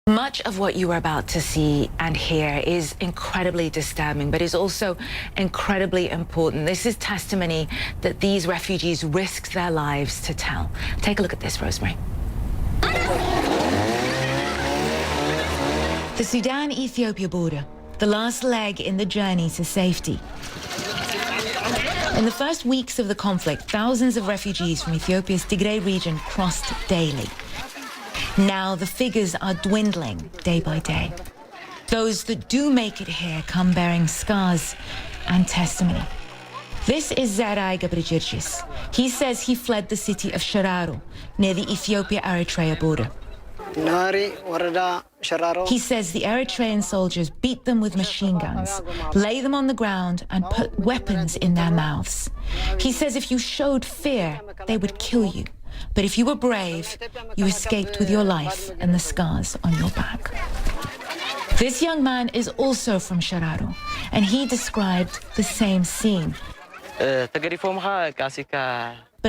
Much of what you are about to see and hear is incredibly disturbing, but is also incredibly important. This is testimony that these refugees risked their lives to tell. Take a look at this, Rosemary. The Sudan-Ethiopia border, the last leg in the journey to safety. In the first weeks of the conflict, thousands of refugees from Ethiopia's Tigray region crossed daily. Now the figures are dwindling day by day. Those that do make it here come bearing scars and testimony. This is Zarai Gabrigirgis. He says he fled the city of Shararo, near the Ethiopia-Eritrea border. He says the Eritrean soldiers beat them with machine guns, lay them on the ground and put weapons in their mouths. He says if you showed fear, they would kill you. But if you were brave, you escaped with your life and the scars on your back. This young man is also from Shararo, and he described the same scene, but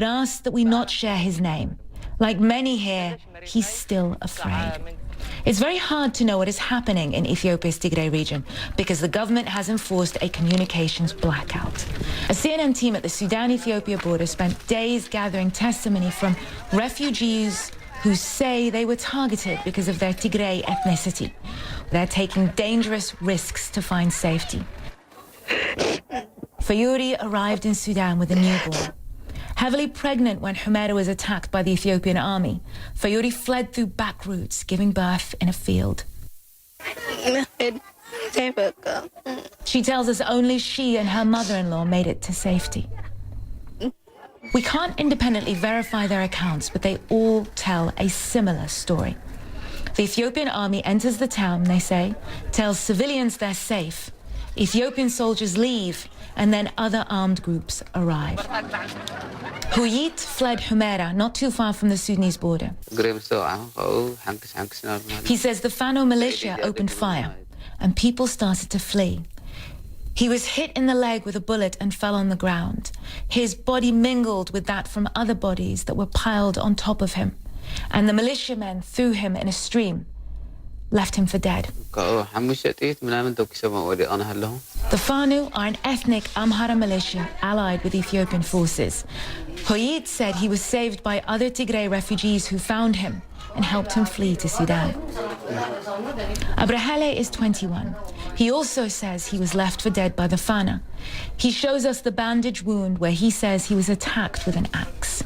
asked that we not share his name. Like many here, he's still afraid. It's very hard to know what is happening in Ethiopia's Tigray region because the government has enforced a communications blackout. A CNN team at the Sudan-Ethiopia border spent days gathering testimony from refugees who say they were targeted because of their Tigray ethnicity. They're taking dangerous risks to find safety. Fayuri arrived in Sudan with a newborn. Heavily pregnant when Humaira was attacked by the Ethiopian army, Fayuri fled through back routes, giving birth in a field. She tells us only she and her mother-in-law made it to safety. We can't independently verify their accounts, but they all tell a similar story. The Ethiopian army enters the town, they say, tells civilians they're safe. Ethiopian soldiers leave, and then other armed groups arrive. Huyit fled Humaira, not too far from the Sudanese border. He says the Fano militia opened fire, and people started to flee. He was hit in the leg with a bullet and fell on the ground. His body mingled with that from other bodies that were piled on top of him, and the militiamen threw him in a stream, left him for dead. The Fano are an ethnic Amhara militia allied with Ethiopian forces. Huyit said he was saved by other Tigray refugees who found him and helped him flee to Sudan. Abrahele is 21. He also says he was left for dead by the Fana. He shows us the bandage wound where he says he was attacked with an axe.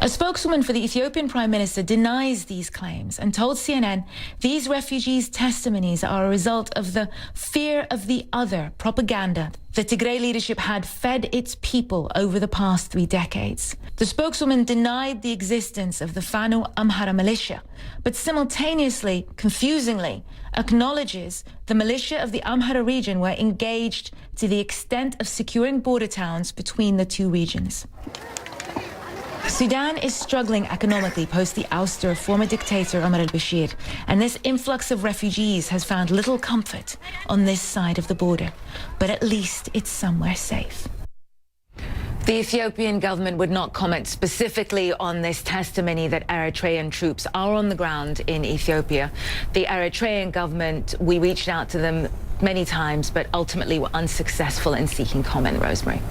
A spokeswoman for the Ethiopian Prime Minister denies these claims and told CNN these refugees' testimonies are a result of the fear of the other propaganda the Tigray leadership had fed its people over the past 3 decades. The spokeswoman denied the existence of the Fano Amhara militia, but simultaneously, confusingly, acknowledges the militia of the Amhara region were engaged to the extent of securing border towns between the two regions. Sudan is struggling economically post the ouster of former dictator Omar al-Bashir, and this influx of refugees has found little comfort on this side of the border. But at least it's somewhere safe. The Ethiopian government would not comment specifically on this testimony that Eritrean troops are on the ground in Ethiopia. The Eritrean government, we reached out to them many times, but ultimately were unsuccessful in seeking comment, Rosemary.